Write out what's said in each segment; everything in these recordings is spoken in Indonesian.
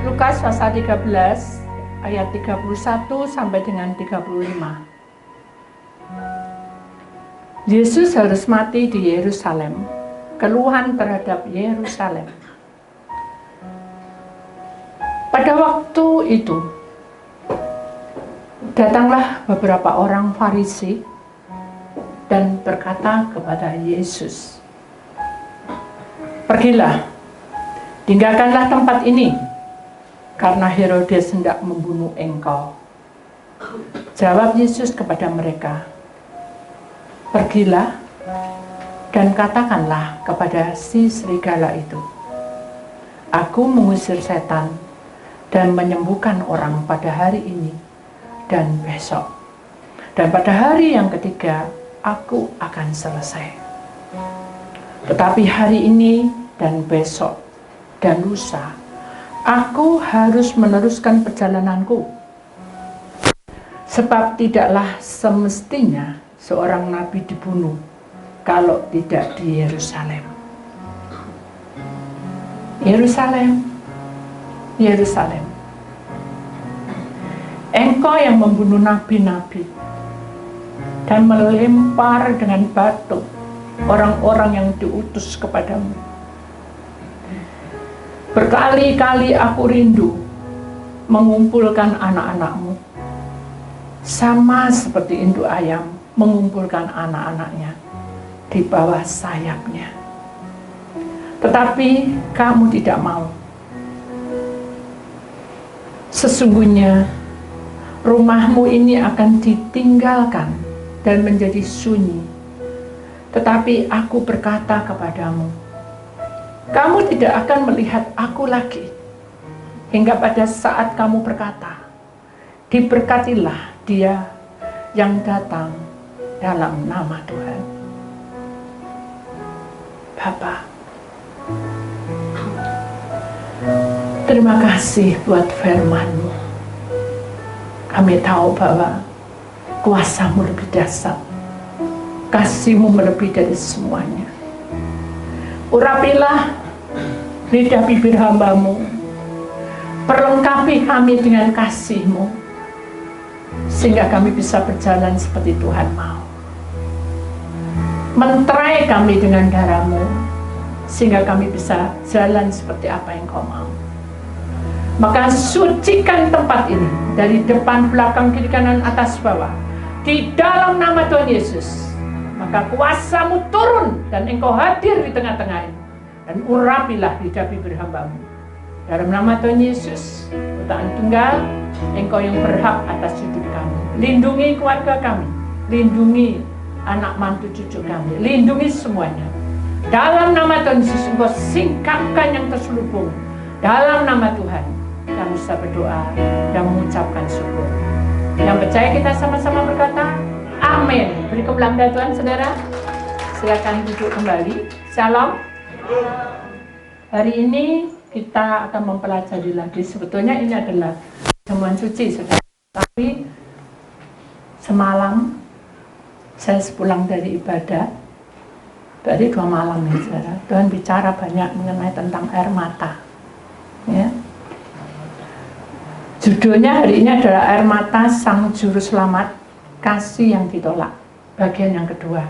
Lukas pasal 13 ayat 31 sampai dengan 35. Yesus harus mati di Yerusalem. Keluhan terhadap Yerusalem. Pada waktu itu, datanglah beberapa orang Farisi dan berkata kepada Yesus, "Pergilah, tinggalkanlah tempat ini, karena Herodes hendak membunuh engkau." Jawab Yesus kepada mereka, "Pergilah dan katakanlah kepada si serigala itu, Aku mengusir setan dan menyembuhkan orang pada hari ini dan besok. Dan pada hari yang ketiga, Aku akan selesai. Tetapi hari ini dan besok dan lusa, Aku harus meneruskan perjalananku. Sebab tidaklah semestinya seorang nabi dibunuh kalau tidak di Yerusalem." Yerusalem, Yerusalem, engkau yang membunuh nabi-nabi dan melempar dengan batu orang-orang yang diutus kepadamu. Berkali-kali aku rindu mengumpulkan anak-anakmu, sama seperti induk ayam mengumpulkan anak-anaknya di bawah sayapnya. Tetapi kamu tidak mau. Sesungguhnya rumahmu ini akan ditinggalkan dan menjadi sunyi. Tetapi aku berkata kepadamu, kamu tidak akan melihat aku lagi, hingga pada saat kamu berkata, diberkatilah dia yang datang dalam nama Tuhan. Bapa, terima kasih buat firman-Mu. Kami tahu bahwa kuasa-Mu lebih dahsyat, kasih-Mu melebihi dari semuanya. Urapilah lidah bibir hamba-Mu, perlengkapi kami dengan kasih-Mu, sehingga kami bisa berjalan seperti Tuhan mau. Menterai kami dengan darah-Mu, sehingga kami bisa jalan seperti apa yang Kau mau. Maka sucikan tempat ini dari depan, belakang, kiri, kanan, atas, bawah, di dalam nama Tuhan Yesus. Maka kuasa-Mu turun dan Engkau hadir di tengah-tengah ini, dan urapilah lidah bibir hamba-Mu. Dalam nama Tuhan Yesus, Tuhan Tunggal, Engkau yang berhak atas hidup kami. Lindungi keluarga kami, lindungi anak mantu cucu kami, lindungi semuanya. Dalam nama Tuhan Yesus, Engkau singkapkan yang terselubung. Dalam nama Tuhan, kami bisa berdoa dan mengucapkan syukur. Yang percaya kita sama-sama berkata, amin. Beri kemuliaan Tuhan, saudara. Silakan duduk kembali. Shalom. Hari ini kita akan mempelajari lagi. Sebetulnya ini adalah pertemuan suci, saudara. Tapi semalam saya sepulang dari ibadah, dari 2 malam ya, saudara. Tuhan bicara banyak mengenai tentang air mata. Ya. Judulnya hari ini adalah Air Mata Sang Juru Selamat, Kasih yang Ditolak, bagian yang kedua.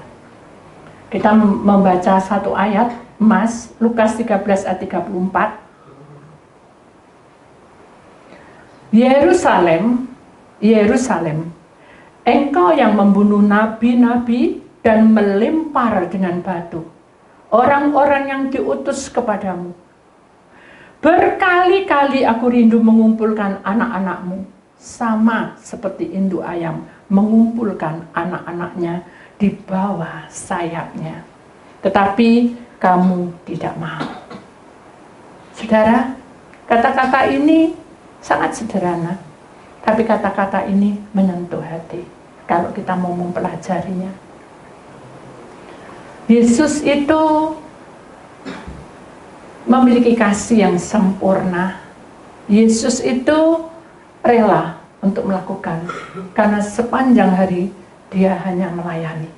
Kita membaca satu ayat, Mas, Lukas 13 ayat 34. Yerusalem, Yerusalem, engkau yang membunuh nabi-nabi dan melempar dengan batu orang-orang yang diutus kepadamu. Berkali-kali aku rindu mengumpulkan anak-anakmu, sama seperti induk ayam mengumpulkan anak-anaknya di bawah sayapnya. Tetapi kamu tidak mau. Saudara, kata-kata ini sangat sederhana, tapi kata-kata ini menyentuh hati kalau kita mau mempelajarinya. Yesus itu memiliki kasih yang sempurna. Yesus itu rela untuk melakukan, karena sepanjang hari dia hanya melayani.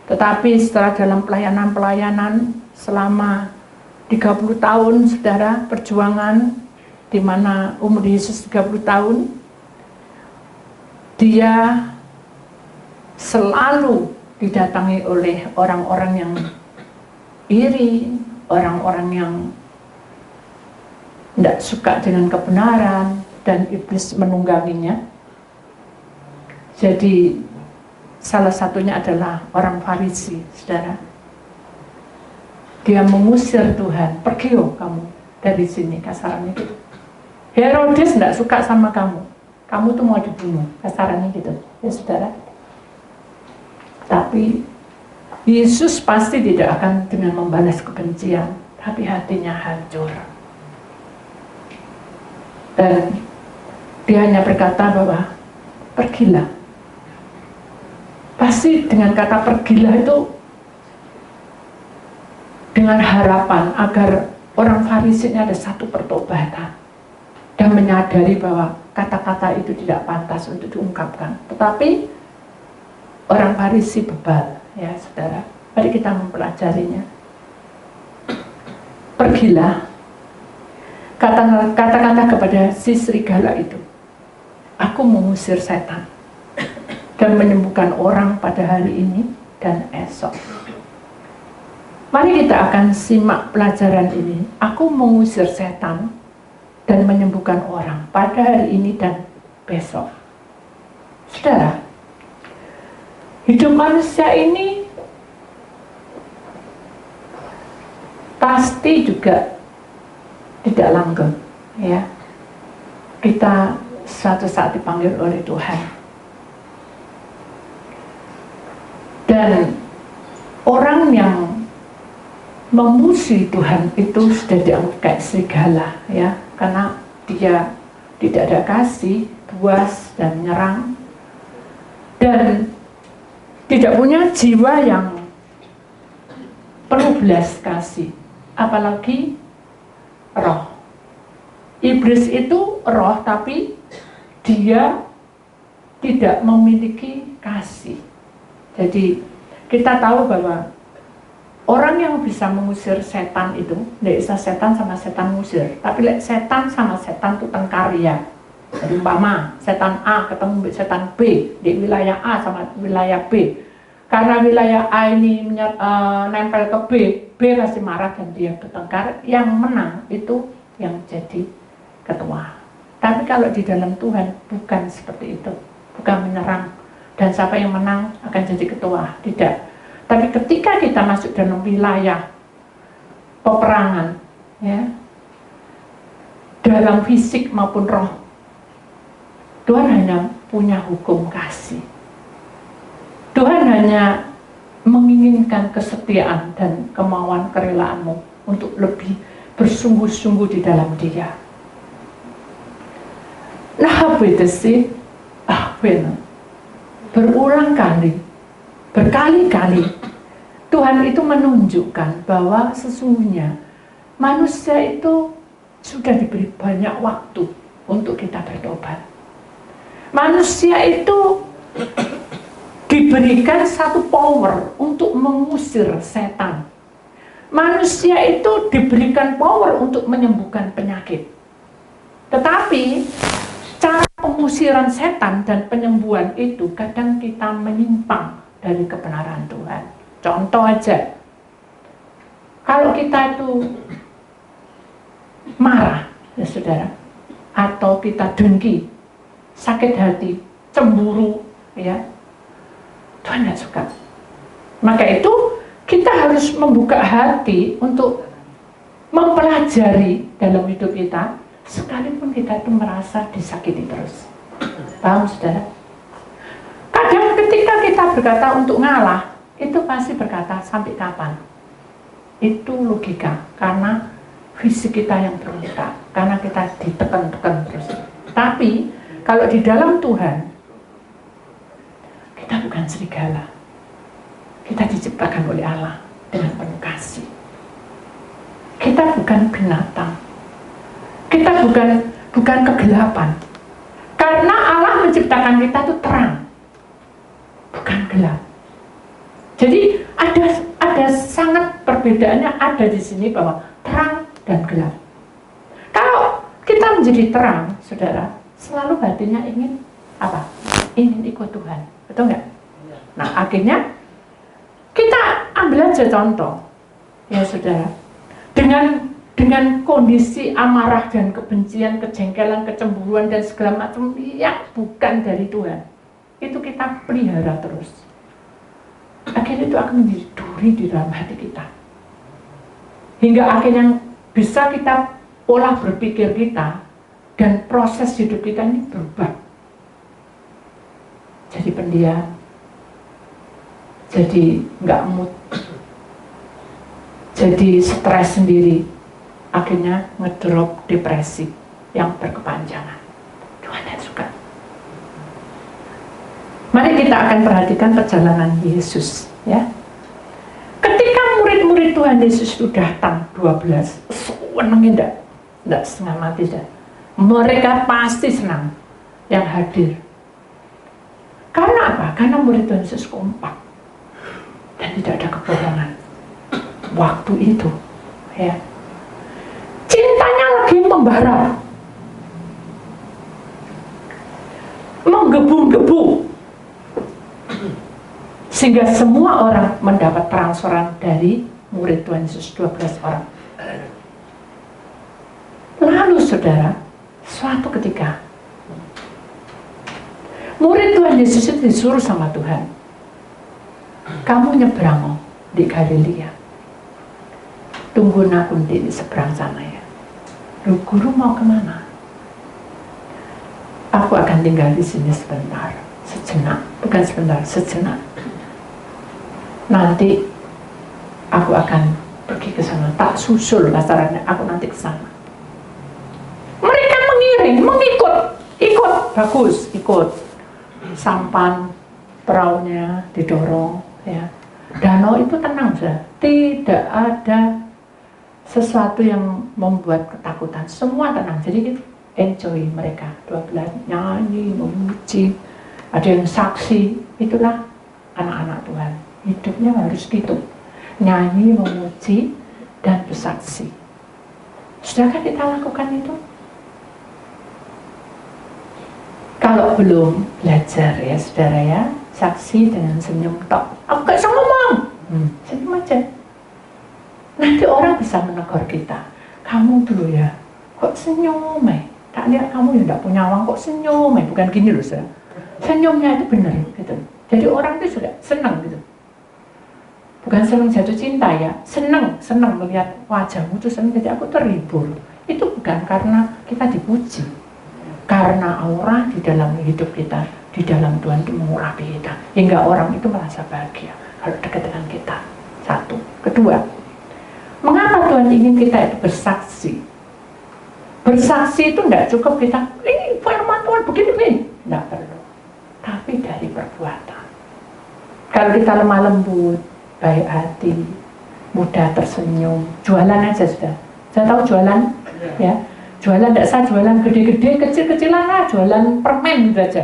Tetapi setelah dalam pelayanan selama 30 tahun, saudara, perjuangan, di mana umur Yesus 30 tahun, dia selalu didatangi oleh orang-orang yang iri, orang-orang yang tidak suka dengan kebenaran, dan iblis menungganginya. Jadi salah satunya adalah orang Farisi, saudara. Dia mengusir Tuhan, pergi kamu dari sini, kasarannya gitu. Herodes tidak suka sama kamu tuh mau dibunuh, kasarannya gitu, ya saudara. Tapi Yesus pasti tidak akan dengan membalas kebencian, tapi hatinya hancur. Dan dia hanya berkata bahwa pergilah. Pasti dengan kata pergilah itu dengan harapan agar orang Farisi ini ada satu pertobatan dan menyadari bahwa kata-kata itu tidak pantas untuk diungkapkan. Tetapi orang Farisi bebal, ya saudara. Mari kita mempelajarinya. Pergilah, kata-kata kepada si serigala itu, aku mengusir setan dan menyembuhkan orang pada hari ini dan esok. Mari kita akan simak pelajaran ini. Aku mengusir setan dan menyembuhkan orang pada hari ini dan besok. Saudara, hidup manusia ini pasti juga tidak langgeng, ya. Kita suatu saat dipanggil oleh Tuhan. Dan orang yang memusuhi Tuhan itu sudah dianggap kayak serigala, ya, karena dia tidak ada kasih, buas dan menyerang, dan tidak punya jiwa yang penuh belas kasih, apalagi roh. Iblis itu roh, tapi dia tidak memiliki kasih. Jadi kita tahu bahwa orang yang bisa mengusir setan itu, tidak bisa setan sama setan ngusir, tapi setan sama setan itu tengkarya. Jadi umpama setan A ketemu setan B di wilayah A sama wilayah B, karena wilayah A ini nempel ke B, B pasti marah dan dia bertengkar. Yang menang itu yang jadi ketua. Tapi kalau di dalam Tuhan bukan seperti itu, bukan menyerang dan siapa yang menang akan jadi ketua, tidak. Tapi ketika kita masuk dalam wilayah peperangan, ya, dalam fisik maupun roh, Tuhan hanya punya hukum kasih. Tuhan hanya menginginkan kesetiaan dan kemauan kerelaanmu untuk lebih bersungguh-sungguh di dalam Dia. Nah, apa itu sih? Berulang kali, berkali-kali Tuhan itu menunjukkan bahwa sesungguhnya manusia itu sudah diberi banyak waktu untuk kita bertobat. Manusia itu diberikan satu power untuk mengusir setan. Manusia itu diberikan power untuk menyembuhkan penyakit. Tetapi cara pengusiran setan dan penyembuhan itu kadang kita menyimpang dari kebenaran Tuhan. Contoh aja, kalau kita itu marah, ya saudara, atau kita dengki, sakit hati, cemburu, ya, Tuhan tidak suka. Maka itu kita harus membuka hati untuk mempelajari dalam hidup kita, sekalipun kita itu merasa disakiti terus. Paham saudara? Kadang ketika kita berkata untuk ngalah, itu pasti berkata sampai kapan? Itu logika, karena fisik kita yang terluka, karena kita ditekan-tekan terus. Tapi kalau di dalam Tuhan, kita bukan serigala. Kita diciptakan oleh Allah dengan penuh kasih. Kita bukan binatang. Kita bukan kegelapan. Karena Allah menciptakan kita itu terang, bukan gelap. Jadi ada sangat perbedaannya ada di sini bahwa terang dan gelap. Kalau kita menjadi terang, saudara, selalu hatinya ingin apa? Ingin ikut Tuhan, betul nggak? Nah, akhirnya kita ambil aja contoh, ya saudara, dengan kondisi amarah dan kebencian, kejengkelan, kecemburuan dan segala macam yang bukan dari Tuhan, itu kita pelihara terus. Akhirnya itu akan menjadi duri di dalam hati kita, hingga akhirnya bisa kita pola berpikir kita dan proses hidup kita ini berubah. Jadi pendiam, jadi nggak mood, jadi stres sendiri, akhirnya ngedrop depresi yang berkepanjangan. Tuhan tidak suka. Mari kita akan perhatikan perjalanan Yesus, ya. Ketika murid-murid Tuhan Yesus itu datang 12, senangnya enggak setengah mati dah. Mereka pasti senang yang hadir. Karena apa? Karena murid Tuhan Yesus kompak dan tidak ada kebohongan. Waktu itu, ya, cintanya lagi membara, menggebu-gebu, sehingga semua orang mendapat transferan dari murid Tuhan Yesus 12 orang. Lalu saudara, suatu ketika murid Tuhan Yesus itu disuruh sama Tuhan, kamu nyebrang di Galilea, tunggu aku di seberang sana ya. Lu guru mau kemana? Aku akan tinggal di sini sebentar, sejenak, bukan sebentar, sejenak. Nanti aku akan pergi ke sana, tak susul lasarannya, aku nanti ke sana. Mereka mengiring, ikut, bagus, ikut. Sampan perahunya didorong, ya. Danau itu tenang saja, tidak ada sesuatu yang membuat ketakutan, semua tenang. Jadi enjoy mereka, 12 nyanyi, memuji, ada yang saksi. Itulah anak-anak Tuhan, hidupnya harus gitu, nyanyi, memuji, dan bersaksi. Sudahkah kita lakukan itu? Kalau belum, belajar ya saudara ya, saksi dengan senyum tok. Aku gak bisa ngomong, senyum aja. Nanti orang bisa menegur kita, kamu dulu ya, kok senyum tak lihat kamu yang gak punya uang kok senyum bukan gini loh saudara. Senyumnya itu benar gitu. Jadi orang itu sudah senang gitu. Bukan senang jatuh cinta ya, senang melihat wajahmu itu senang, jadi aku terhibur. Itu bukan karena kita dipuji, karena aura di dalam hidup kita, di dalam Tuhan itu mengurapi kita, hingga orang itu merasa bahagia kalau dekat dengan kita. Satu. Kedua, mengapa Tuhan ingin kita itu bersaksi? Bersaksi itu tidak cukup kita, ini firman Tuhan begini, tidak perlu. Tapi dari perbuatan. Kalau kita lemah lembut, baik hati, mudah tersenyum, jualan aja sudah. Saya tahu jualan, ya. Jualan tidak usah jualan gede-gede, kecil-kecilan lah, jualan permen gitu aja.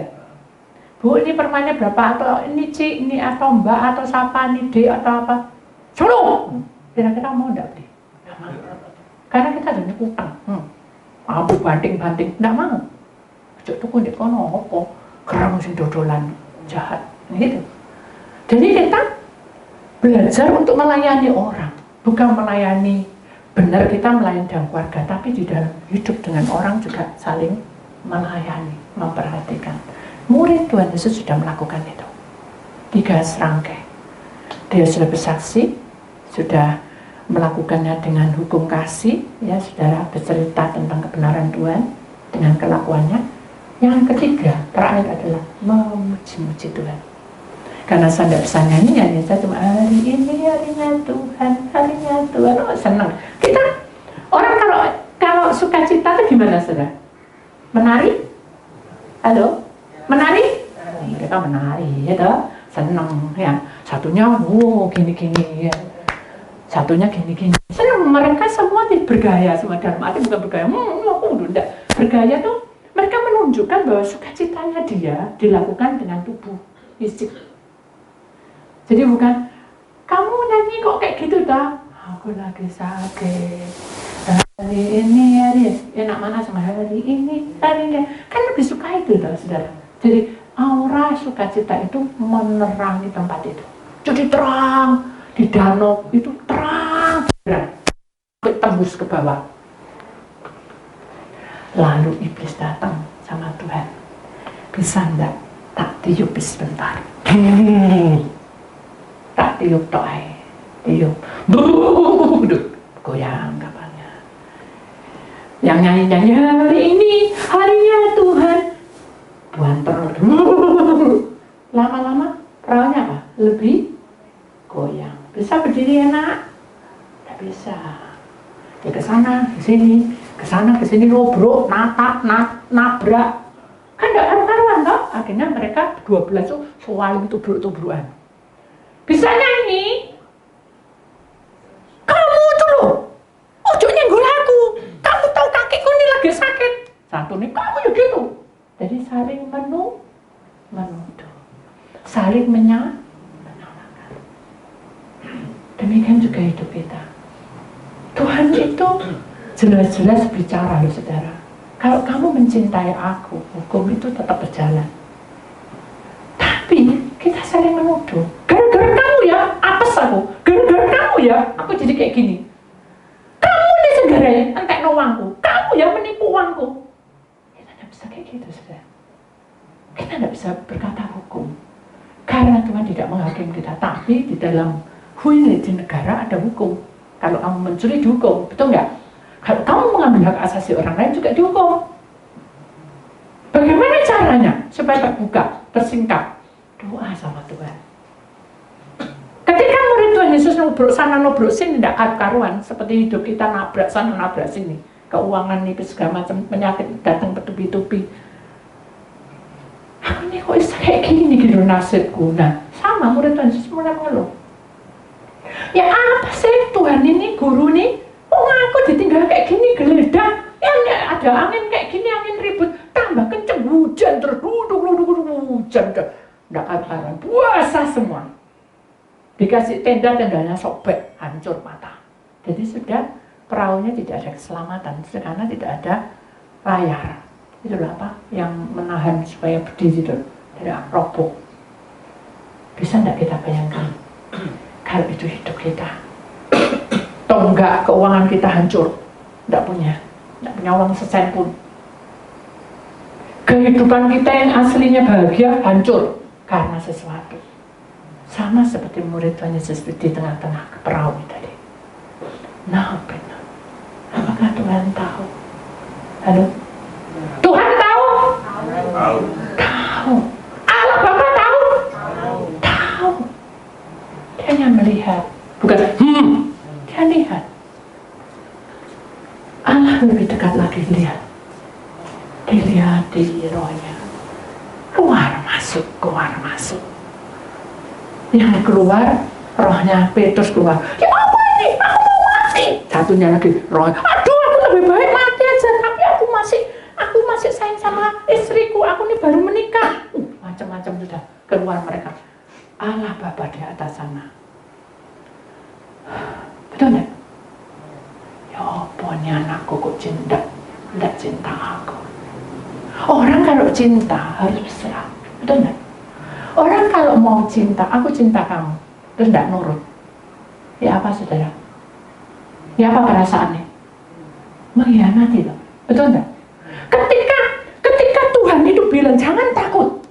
Bu, ini permennya berapa? Atau ini Ci, ini atau Mbak, atau siapa, ini D, atau apa? Suruh! Kira-kira mau tidak beli? Tidak mau. Karena kita ada utang. Abu banting-banting, tidak mau. Cuk tuku di kono, apa? Gerang sing dodolan, jahat. Gitu. Jadi kita belajar untuk melayani orang, bukan melayani. Benar kita melayani dalam keluarga, tapi di dalam hidup dengan orang juga saling melayani, memperhatikan. Murid Tuhan Yesus sudah melakukan itu. 3 serangkai. Dia sudah bersaksi, sudah melakukannya dengan hukum kasih, ya saudara, bercerita tentang kebenaran Tuhan dengan kelakuannya. Yang ketiga, terakhir adalah memuji-muji Tuhan. Karena saya tidak bisa nyanyi, saya cuma hari ini harinya Tuhan, oh senang. Kita orang kalau suka cita itu gimana saudara? Menari? Halo? Menari? Mereka menari, ya toh? Senang ya. Satunya, gini-gini ya. Satunya gini-gini. Senang, mereka semua bergaya, semua dalam arti bukan bergaya. Aku udah bergaya tuh. Mereka menunjukkan bahwa sukacitanya dia dilakukan dengan tubuh fisik. Jadi bukan, kamu nyanyi kok kayak gitu dah. Aku lagi sakit, Hari ini enak mana sama hari ini, kan lebih suka itu, saudara. Jadi aura sukacita itu menerangi tempat itu. Jadi terang di danau itu terang, sampai tembus ke bawah. Lalu iblis datang sama Tuhan, bisa enggak tak tiup sebentar? Tak tiup toai, tiup, goyang kapalnya. Yang nyanyi hari ini harinya Tuhan, buanter. Lama-lama perahunya apa? Lebih goyang. Bisa berdiri enak? Tidak bisa. Ya ke sana, ke sini, ke sana, ke sini, ngobrol, nabrak. Kan tidak karuan toh? Akhirnya mereka 12 tuh saling tubruk-tubrukan. Bisa nyanyi? Kamu tuh loh, ojo nyenggol aku. Kamu tahu kakiku ini lagi sakit. Satu nih, kamu ya gitu. Jadi saling menuduh, saling menyalahkan. Demikian juga hidup kita. Tuhan itu jelas-jelas bicara loh saudara. Kalau kamu mencintai aku, hukum itu tetap berjalan. Tapi kita saling menuduh. Gara-gara kamu ya, apes aku. Gara-gara kamu ya, aku jadi kayak gini. Kamu ini segaranya, entek uangku. Kamu yang menipu uangku. Kita tidak bisa kayak gitu saudara. Kita tidak bisa berkata hukum. Karena Tuhan tidak menghakimi kita. Tapi di dalam di negara ada hukum. Kalau kamu mencuri dihukum, betul nggak? Kalau kamu mengambil hak asasi orang lain juga dihukum. Bagaimana caranya supaya terbuka, tersingkap? Doa sama Tuhan. Ketika murid Tuhan Yesus nubruk sana nubruk sini tidak karuan, seperti hidup kita nabrak sana nabrak sini, keuangan nih segala macam penyakit datang bertubi-tubi. Aku ini kok bisa kayak gini gitu nasibku. Nah, sama murid Tuhan Yesus mulai mengeluh. Ya apa sih Tuhan ini, guru nih, aku ditinggal kayak gini, geledak, ya ada angin kayak gini, angin ribut, tambah kenceng, hujan terus, hujan, nggak karuan, puasa semua, dikasih tendanya sobek, hancur mata. Jadi sudah perahunya tidak ada keselamatan, karena tidak ada layar. Itulah apa yang menahan supaya berdiri itu tidak roboh. Bisa tidak kita bayangkan? Kalau itu hidup kita, tonggak keuangan kita hancur, tidak punya uang sesen pun. Kehidupan kita yang aslinya bahagia hancur karena sesuatu. Sama seperti murid Tuhan Yesus di tengah-tengah perahu tadi. Nah, benar. Apakah Tuhan tahu? Halo? Tuhan tahu? Tahu. Allah Bapa tahu? Tahu. Dia hanya melihat, bukan dia lihat. Allah lebih dekat lagi lihat. Dilihat di rohnya. Keluar masuk. Yang keluar rohnya Petrus keluar. Ya apa ini? Aku mau mati. Satunya lagi rohnya. Aduh, aku lebih baik mati aja. Tapi aku masih sayang sama istriku. Aku ini baru menikah. Macam-macam sudah keluar mereka. Allah Bapa di atas sana. Betul enggak? Ya apa nih anakku kok tidak cinta aku. Orang kalau cinta harus berserah. Betul enggak? Orang kalau mau cinta, aku cinta kamu, terus tidak nurut. Ya apa saudara? Ya apa perasaannya? Mengkhianati loh. Betul enggak? Ketika Tuhan itu bilang jangan takut,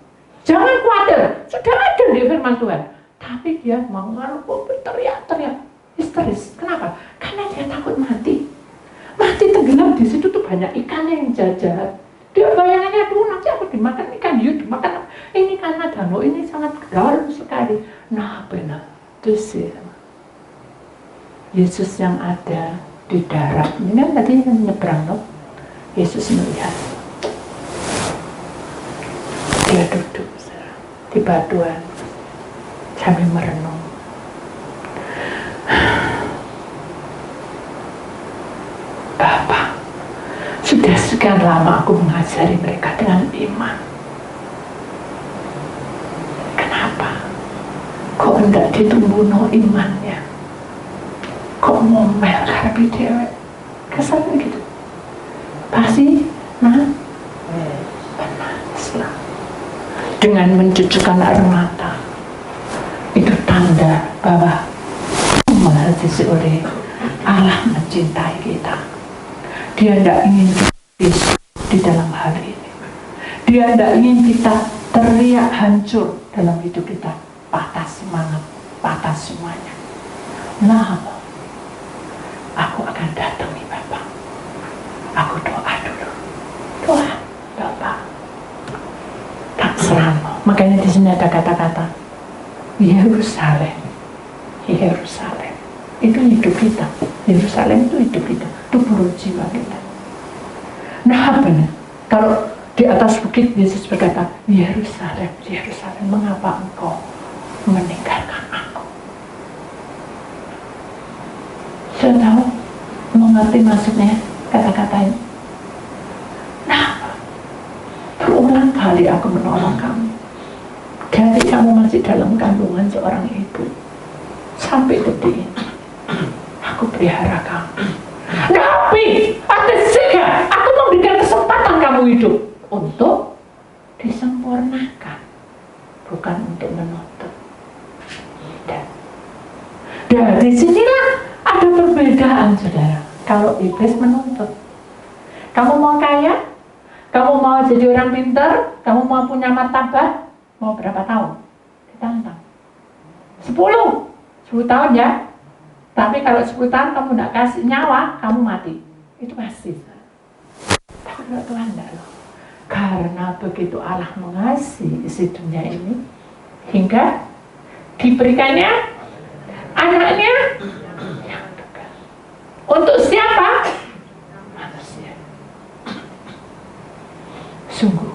jangan khawatir, sudah ada di firman Tuhan. Tapi dia mengeluh, berteriak-teriak, histeris. Kenapa? Karena dia takut mati. Mati tenggelam di situ tuh banyak ikan yang jahat. Dia bayangannya tuh nanti aku dimakan ikan hiu, dimakan. Ini karena danau ini sangat dalam sekali. Nah benar, itu sih Yesus yang ada di darat. Ini kan tadi yang nyebrang loh. Yesus melihat. Dia duduk di batuan sambil merenung. Bapa, sudah sekian lama aku mengajari mereka dengan iman. Kenapa? Kok hendak ditumbuh no imannya? Kok ngomel karena dewek? Kesannya gitu. Pasti menangislah dengan mencucurkan air mata. Itu tanda bahwa mengerti oleh Allah mencintai kita. Dia tidak ingin kita di dalam hal ini. Dia tidak ingin kita teriak hancur dalam hidup kita, patah semangat, patah semuanya. Nah, aku akan datangi Bapak. Aku doa dulu. Doa, Bapak. Tak serang. Makanya di sini ada kata-kata Yerusalem. Yerusalem. Itu hidup kita. Yerusalem itu hidup kita. Itu buruh jiwa kita. Nah, benar. Kalau di atas bukit Yesus berkata, Yerusalem, Yerusalem, mengapa engkau meninggalkan aku? Saya tahu, mengerti maksudnya kata-kata ini. Nah, berulang kali aku menolong kamu. Dari kamu masih dalam kandungan seorang ibu sampai detik ini, aku pelihara kamu. Tapi ada sehingga aku memberikan kesempatan kamu hidup untuk disempurnakan, bukan untuk menuntut. Tidak. Dari sinilah ada perbedaan, saudara. Kalau iblis menuntut, kamu mau kaya, kamu mau jadi orang pintar, kamu mau punya martabat, mau berapa tahun? Ditantang. 10 tahun ya. Tapi kalau 10 tahun kamu tidak kasih nyawa, kamu mati. Itu pasti. Tapi kalau Tuhan tidak loh. Karena begitu Allah mengasihi isi dunia ini, hingga diberikannya anaknya yang tunggal. Untuk siapa? Manusia. Sungguh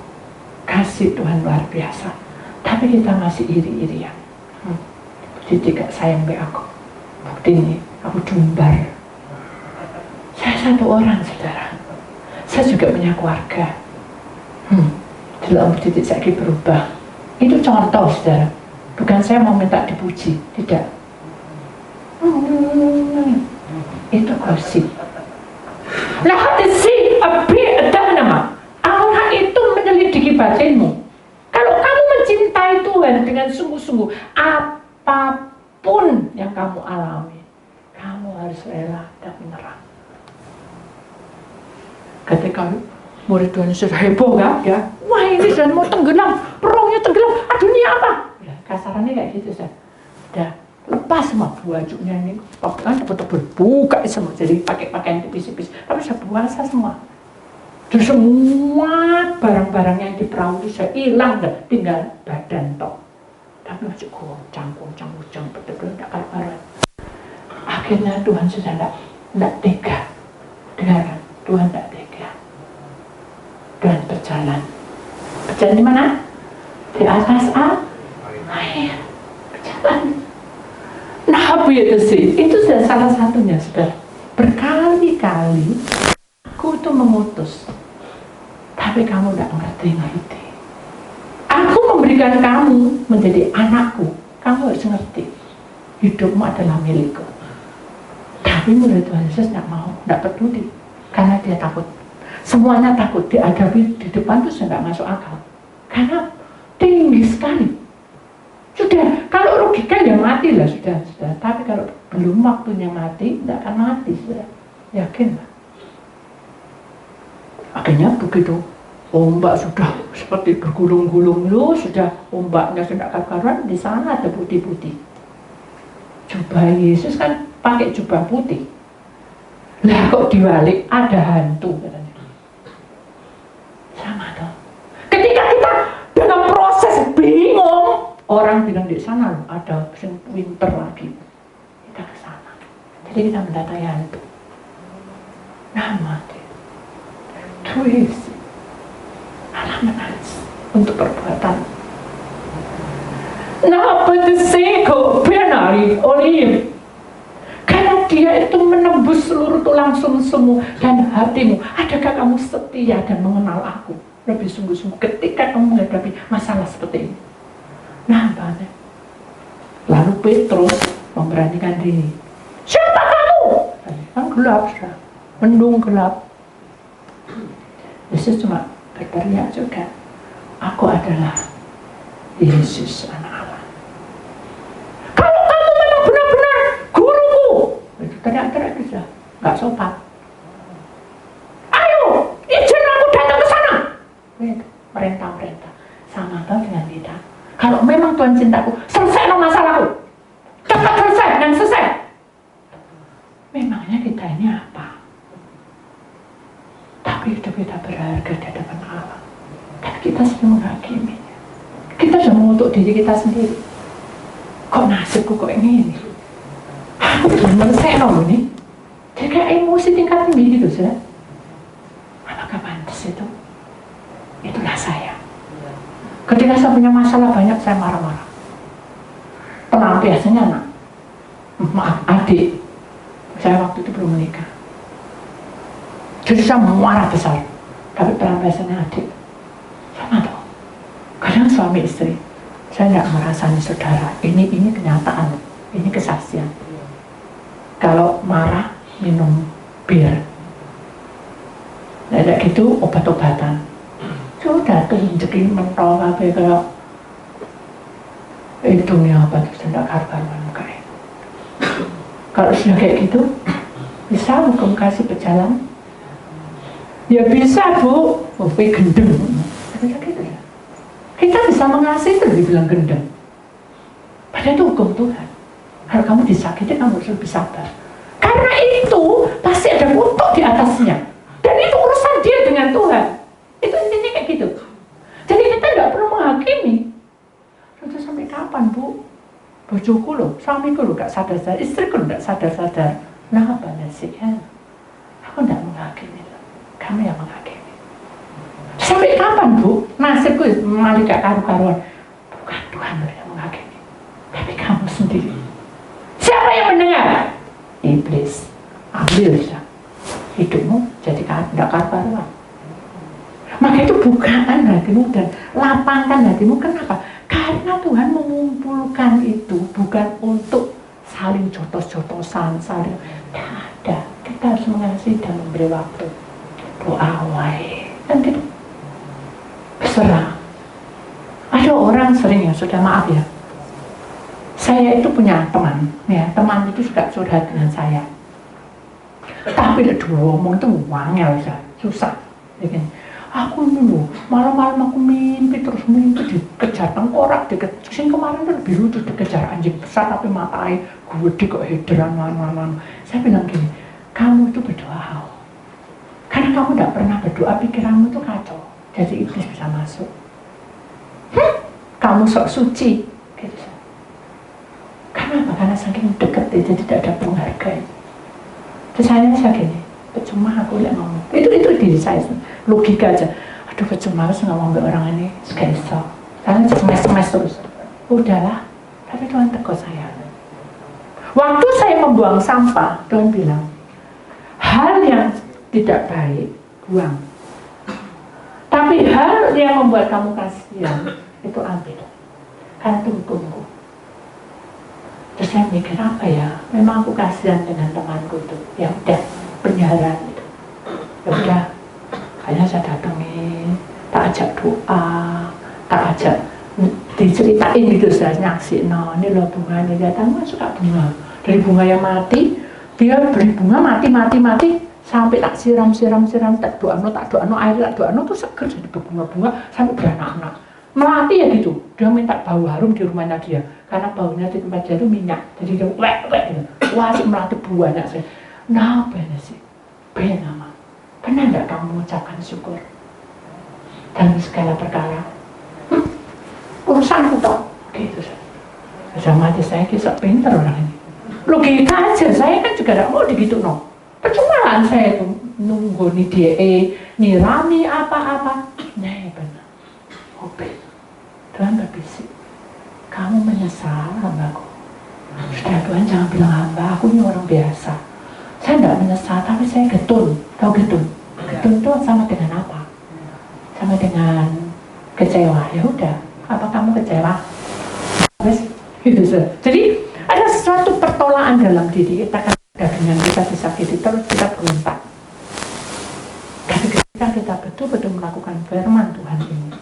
kasih Tuhan luar biasa. Tapi kita masih iri-irian. Jadi tidak sayang be aku. Bukti ini, aku jumbar. Saya satu orang, saudara. Saya juga punya keluarga. Dalam titik saya berubah. Itu contoh, saudara. Bukan saya mau minta dipuji, tidak. Itu gosip. Nah, hati abi ada nama. Allah itu menyelidiki batinmu. Kalau kamu mencintai Tuhan dengan sungguh-sungguh, apapun yang kamu alami, kamu harus rela dan menyerah. Ketika murid Tuhan sudah heboh kan, ya, wah ini sudah mau tenggelam, perongnya tenggelam, aduh ini apa? Ya, kasarannya kayak gitu, Ustaz. Udah lepas semua bajunya ini, kan tebel-tebel, buka semua, jadi pakai pakaian tipis-tipis, tapi saya puasa semua. Dan semua barang-barang yang di perahu itu saya hilang, tinggal badan tok. Tapi masih goncang, betul-betul tidak karuan. Akhirnya Tuhan sudah tidak tega. Dengarkan, Tuhan tidak tega. Tuhan berjalan. Berjalan di mana? Di atas air. Berjalan. Nah, apa itu sih? Itu sudah salah satunya, saudara. Berkali-kali aku itu mengutus, tapi kamu tidak ngerti. Aku memberikan kamu menjadi anakku. Kamu harus ngerti, hidupmu adalah milikku. Tapi murid Tuhan Yesus tidak mau, tidak peduli, karena dia takut. Semuanya takut dihadapi di depan itu sudah masuk akal, karena tinggi sekali. Sudah, kalau rugikan ya mati lah, sudah. Tapi kalau belum waktunya mati, tidak akan mati, sudah. Yakin lah. Akhirnya begitu ombak sudah seperti bergulung-gulung, sudah ombaknya sudah karuan, di sana ada putih-putih. Jubah Yesus kan pakai jubah putih. Lah kok diwalik ada hantu katanya. Sama toh. Ketika kita dalam proses bingung, orang bilang di sana loh ada winter lagi. Kita ke sana. Jadi kita mendatangi hantu. Nah mati. Tulis. Allah menangis untuk perbuatan. Nah, betisiko benari olive. Karena dia itu menembus seluruh tulang sumsummu dan hatimu. Adakah kamu setia dan mengenal aku lebih sungguh-sungguh ketika kamu menghadapi masalah seperti ini? Nah, banyak. Lalu Petrus memberanikan diri. Siapa kamu? Kan gelap, sudah. mendung gelap. Yesus cuma berteriak juga, aku adalah Yesus anak Allah. Kalau kamu memang benar-benar guruku, itu teriak-teriak saja, nggak sopan. Ayo, izin aku datang ke sana. Perintah-perintah. Sama dengan kita. Kalau memang Tuhan cintaku, selesaikan masalahku. Cepat selesai dan selesai. Memangnya kita ini apa? Tapi hidup kita berharga di hadapan Allah. Dan kita sering menghakimi. Kita sudah mengutuk diri kita sendiri. Kok nasibku kok ini? Aku belum selesai ini. Jadi kayak emosi tingkat tinggi gitu sudah. Apakah pantas itu? Itulah saya. Ketika saya punya masalah banyak, saya marah-marah. Pelampiasannya anak, maaf adik, saya waktu itu belum menikah. Jadi saya marah besar, tapi pelampiasannya adik. Saya nggak tahu. Kadang suami istri, saya nggak merasani saudara. Ini kenyataan, ini kesaksian. Kalau marah minum bir, ada gitu obat-obatan. Sudah tuh jadi mentol kabeh kayak hidungnya apa tuh tidak karuan mukanya. Kalau sudah kayak gitu, bisa hukum kasih berjalan? Ya bisa bu, tapi gendeng. Gitu ya. Kita bisa mengasihi itu dibilang gendeng. Padahal itu hukum Tuhan. Kalau kamu disakiti, kamu harus lebih sabar. Karena itu pasti ada kutuk di atasnya. Dan itu urusan dia dengan Tuhan. Itu intinya kayak gitu. Jadi kita tidak perlu menghakimi. Sudah sampai kapan bu? Bojoku loh, suamiku loh gak sadar-sadar, istriku loh gak sadar-sadar. Nah apa sih ya? Aku tidak menghakimi. Kamu yang menghakimi. Sampai kapan bu? Nasibku malah gak karu-karuan. Bukan Tuhan yang menghakimi, tapi kamu sendiri. Siapa yang mendengar? Iblis. Ambil ya. Hidupmu jadi tidak karu-karuan. Maka itu bukaan hatimu dan lapangkan hatimu. Kenapa? Karena Tuhan mengumpulkan itu bukan untuk saling jotos-jotosan, saling tidak ada. Kita harus mengasihi dan memberi waktu. Doa wae. Dan kita berserah. Ada orang sering ya, sudah maaf ya. Saya itu punya teman, ya teman itu juga curhat dengan saya. Tapi dulu ngomong itu wangel ya, susah. Ya, aku dulu malam-malam aku mimpi dikejar tengkorak, sing kemarin tuh lebih lucu dikejar anjing besar tapi matanya gede kok hederan man. Saya bilang gini, kamu itu berdoa, karena kamu tidak pernah berdoa pikiranmu itu kacau, jadi iblis bisa masuk. Kamu sok suci, gitu. Kenapa? Karena saking dekat jadi tidak ada penghargaan. Terus saya gini, percuma aku lihat ngomong. Itu diri saya, logika aja. Aduh percuma harus ngomong ke orang ini, gak bisa. Karena semes terus. Udahlah, tapi Tuhan tegur saya. Waktu saya membuang sampah, Tuhan bilang, hal yang tidak baik, buang. Tapi hal yang membuat kamu kasihan, itu ambil. Karena itu hukumku. Terus saya mikir apa ya? Memang aku kasihan dengan temanku itu. Ya udah, penjara itu. Ya udah, hanya saya datangin, tak ajak doa, tak ajak diceritain gitu, saya nyaksiin, no, ini loh bunganya, dia tahu suka bunga. Dari bunga yang mati, dia beri bunga mati, sampai tak siram, tak doa no air, tak doa no tuh seger jadi berbunga-bunga sampai beranak-anak. Melati ya gitu, dia minta bau harum di rumahnya dia, karena baunya di tempat dia itu minyak, jadi dia wek gitu. Wah si melati banyak sih. Nah benar sih, benar nama. Pernah nggak kamu mengucapkan syukur dalam segala perkara? Urusanku toh, gitu sih. Sama aja saya kisah pinter orang ini. Logika aja, saya kan juga tidak mau digitu no. Percuma lah saya itu nunggu nih dia nyirami apa-apa. Nah benar, oke. Tuhan berbisik, kamu menyesal hambaku. Sudah Tuhan jangan bilang hamba, aku ini orang biasa. Saya tidak menyesal, tapi saya getun. Tahu getun? Getun itu sama dengan apa? Sama dengan kecewa. Ya udah, apa kamu kecewa? Gitu sih. Jadi ada sesuatu pertolongan dalam diri kita, kan dengan kita disakiti terus kita berontak. ketika kita betul-betul melakukan firman Tuhan ini,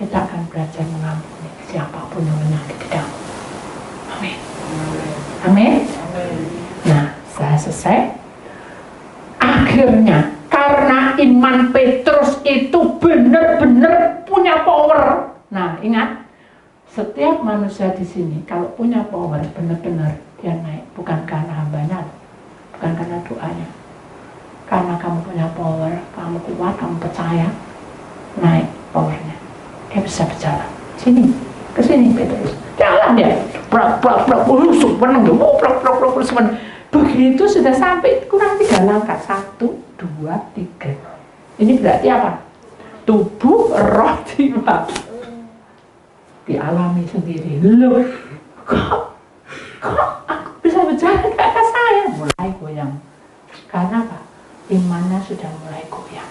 kita akan belajar mengampuni siapapun yang menyakiti kamu. Amin. Amin. Nah, saya selesai. Akhirnya, karena iman Petrus itu benar-benar punya power. Nah, ingat, setiap manusia di sini kalau punya power benar-benar dia naik, bukan karena hambanya, bukan karena doanya. Karena kamu punya power, kamu kuat, kamu percaya, naik powernya. Dia bisa berjalan. Sini, ke sini Petrus. Jalan dia. Begitu sudah sampai kurang 3 langkah. 1, 2, 3. Ini berarti apa? Tubuh, roh, jiwa. Dialami sendiri. Loh, kok aku bisa berjalan ke atas saya? Mulai goyang. Karena apa? Imannya sudah mulai goyang.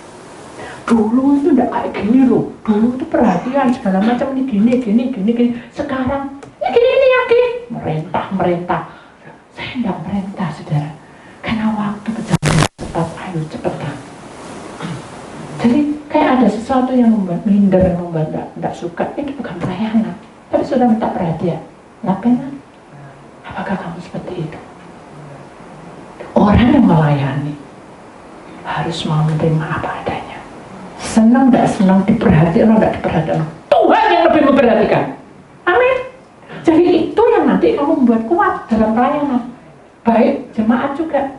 Dulu itu enggak kayak gini loh. Dulu itu perhatian segala macam ini gini. Sekarang ini yakin. Merentah. Saya enggak merentah, saudara. Karena waktu berjalan cepat, ayo cepetan. Jadi kayak ada sesuatu yang membuat minder, yang membuat enggak suka. Itu bukan pelayanan, tapi sudah minta perhatian. Ngapain? Apakah kamu seperti itu? Orang yang melayani harus mau menerima apa adanya. Senang tidak senang, diperhatikan tidak diperhatikan, Tuhan yang lebih memperhatikan. Amin. Jadi itu yang nanti kamu membuat kuat dalam pelayanan. Baik jemaat juga.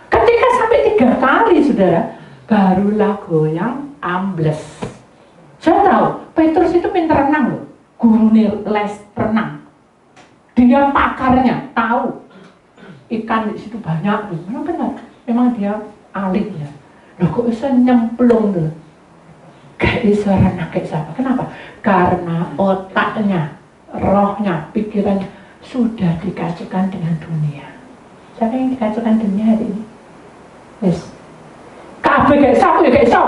Ketika sampai 3 kali, saudara, barulah goyang ambles. Saya tahu Petrus itu pintar renang loh. Guru les renang. Dia pakarnya, tahu ikan di situ banyak loh. Memang benar. Memang dia ahli ya. Loh kok bisa nyemplung tuh? Gak bisa renang kayak siapa? Kenapa? Karena otaknya, rohnya, pikirannya sudah dikacaukan dengan dunia. Siapa yang dikacaukan dunia hari ini? Yes. Kabeh gak bisa, aku ya gak bisa.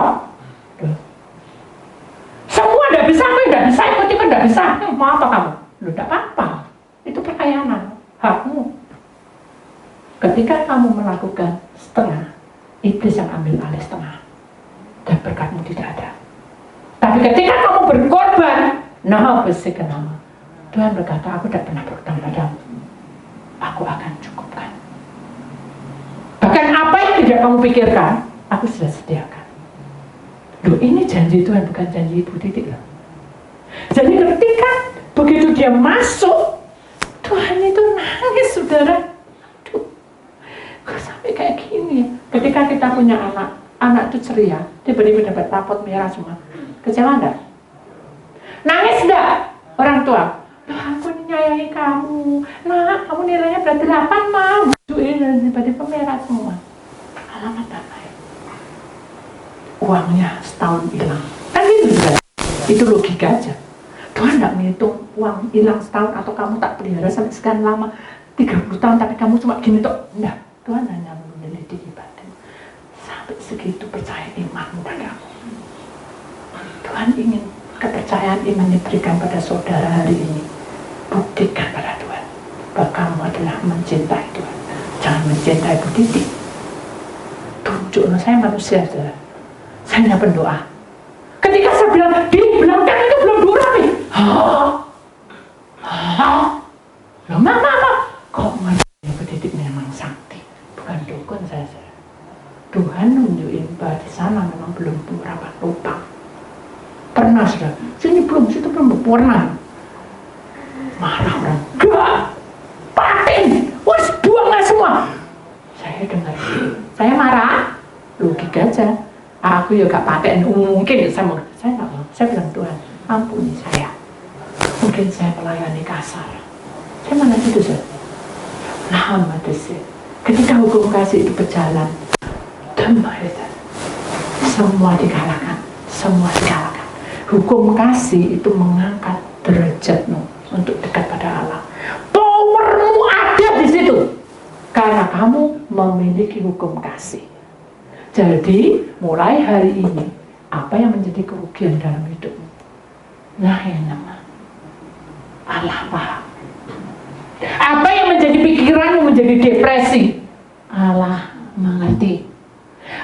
Semua gak bisa, aku gak bisa, ikut gak bisa. Mau apa kamu? Loh gak apa-apa. Itu perkayanan, hakmu. Ketika kamu melakukan setengah, iblis yang ambil alih setengah, dan berkatmu tidak ada. Tapi ketika kamu berkorban, nah besikan nama Tuhan berkata, aku tidak pernah berhutang padamu, aku akan cukupkan. Bahkan apa yang tidak kamu pikirkan, aku sudah sediakan. Loh, ini janji Tuhan, bukan janji Ibu Titik loh. Jadi ketika begitu dia masuk, Tuhan itu nangis, saudara. Aduh, kok sampai kayak gini? Ketika kita punya anak itu ceria, tiba-tiba dapat rapot merah semua. Kecewa enggak? Nangis enggak? Orang tua, loh aku menyayangi kamu. Nah, kamu nilainya berarti 8, Mam. Dan tiba-tiba merah semua. Alamat apa ya? Uangnya setahun hilang. Kan gitu juga. Itu logika aja. Tuhan enggak menghitung uang hilang setahun atau kamu tak pelihara sampai sekian lama 30 tahun tapi kamu cuma gini tuh. Enggak. Tuhan hanya menyelidiki batin. Sampai segitu percaya imanmu padamu. Tuhan ingin kepercayaan iman diberikan pada saudara hari ini. Buktikan pada Tuhan bahwa kamu adalah mencintai Tuhan. Jangan mencintai Bu Titik. Tunjuklah, saya manusia, saudara. Saya hanya pendoa. Ketika saya bilang, di belakang itu belum durapi. Loh, mama, kok manusia Bu Titik memang sakti, bukan dukun saya. Tuhan nunjukin bahwa di sana memang belum berapa lubang. Pernah sudah, sini belum, situ belum, pernah. Marah orang, gak, paten, wes buanglah semua. Saya dengar, saya marah, logika aja. Aku ya gak paten, mungkin saya nggak mau. Saya bilang, Tuhan, ampuni saya. Mungkin saya melayani kasar. Saya mana gitu sih? Nah, mati sih. Ketika hukum kasih itu berjalan, damai, semua dikalahkan, semua dikalahkan. Hukum kasih itu mengangkat derajatmu untuk dekat pada Allah. Powermu ada di situ karena kamu memiliki hukum kasih. Jadi mulai hari ini apa yang menjadi kerugian dalam hidupmu? Nah, yang nama Allah paham. Apa yang menjadi pikiranmu menjadi depresi? Allah mengerti.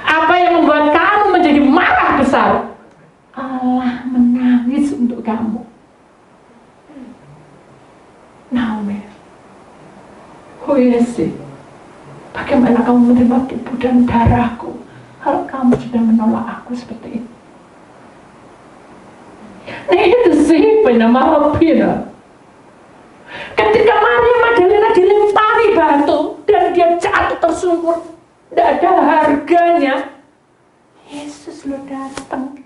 Apa yang membuat kamu menjadi marah besar, Allah menangis untuk kamu. Naomi, Yese, bagaimana kamu menerima tubuh dan darahku kalau kamu sudah menolak aku seperti itu? Nah itu sih nama Pina. Ketika Maria Magdalena dilempari batu dan dia jatuh tersungkur, tidak ada harganya, Yesus lo datang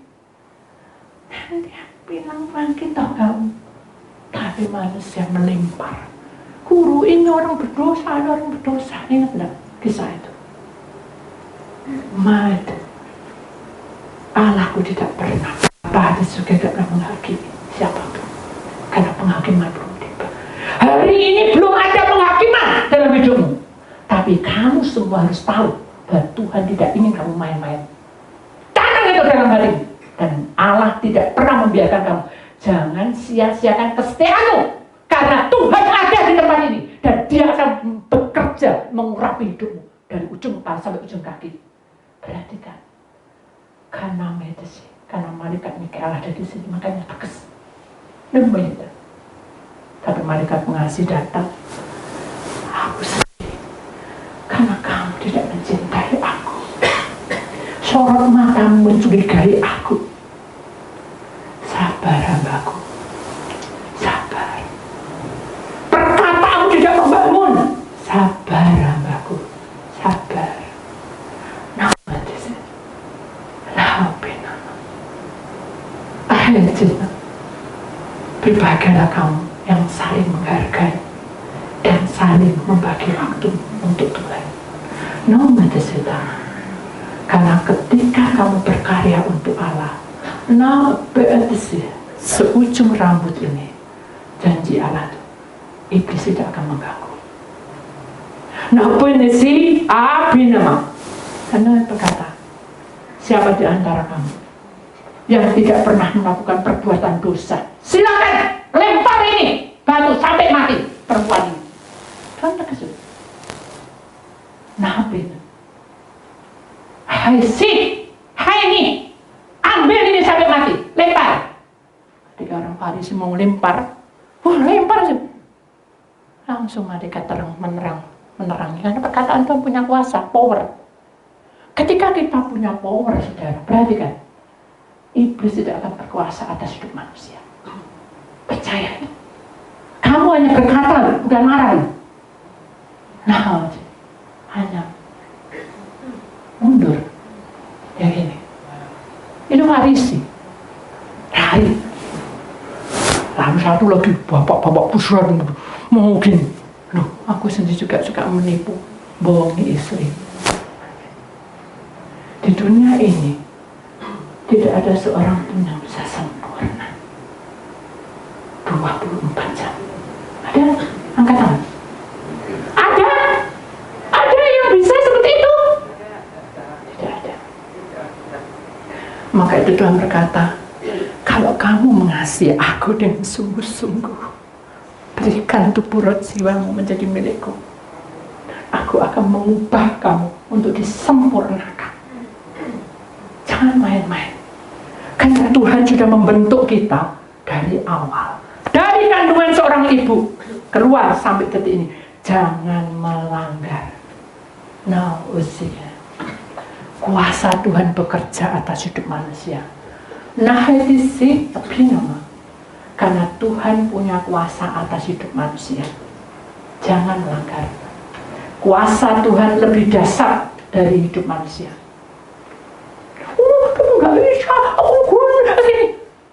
dan dia bilang, bangkit toh kamu. Tapi manusia melempar. Guru, ini orang berdosa, ada orang berdosa. Ingat enggak kisah itu? Mad, Allahku tidak pernah, Bapa di surga tidak pernah menghakimi siapapun, karena penghakiman belum tiba. Hari ini belum ada penghakiman dalam hidupmu, tapi kamu semua harus tahu bahwa Tuhan tidak ingin kamu main-main. Tanam itu dalam hatimu, dan Allah tidak pernah membiarkan kamu. Jangan sia-siakan kesetiaanmu, karena Tuhan ada di tempat ini dan Dia akan bekerja mengurapi hidupmu dari ujung kepala sampai ujung kaki. Perhatikan, karena medisi, karena malaikat Mikael ada di sini, makanya tegas. Demi itu. Tapi malaikat pengasih datang, aku sedih karena kamu tidak mencintai aku. Sorot matamu mencurigai aku. Sabar hambaku, sabar. Perkataanmu tidak membangun. Sabar hambaku, sabar. Berbagailah kamu yang saling menghargai dan saling membagi waktu untuk Tuhan. Karena ketika kamu berkarya untuk Allah, seujung rambut ini, janji Allah itu, iblis tidak akan mengganggu. Karena berkata, siapa di antara kamu yang tidak pernah melakukan perbuatan dosa, silakan lempar ini batu sampai mati perempuan ini. Tuhan tegas. Hai ini, ambil ini sampai mati, lempar. Ketika orang Farisi mau lempar, lempar sih. Langsung malaikat terang menerangi. Karena perkataan Tuhan punya kuasa, power. Ketika kita punya power, saudara, perhatikan. Iblis tidak akan berkuasa atas hidup manusia. Percaya itu. Kamu hanya berkata, bukan marah. Nah, hanya mundur. Yang ini. Itu Farisi. Lari. Lalu satu lagi, bapak-bapak pusat mau gini. Loh, aku sendiri juga suka menipu, bohongi istri. Di dunia ini tidak ada seorang pun yang bisa sempurna 24 jam. Ada? Angkat tangan. Ada yang bisa seperti itu? Tidak ada. Maka itu Tuhan berkata, kalau kamu mengasihi aku dengan sungguh-sungguh, berikan tubuh roh jiwamu menjadi milikku. Aku akan mengubah kamu untuk disempurnakan. Jangan main-main. Karena Tuhan sudah membentuk kita dari awal. Dari kandungan seorang ibu keluar sampai detik ini. Jangan melanggar. Usia. Kuasa Tuhan bekerja atas hidup manusia. Karena Tuhan punya kuasa atas hidup manusia. Jangan melanggar. Kuasa Tuhan lebih dasar dari hidup manusia. Kamu gak bisa, aku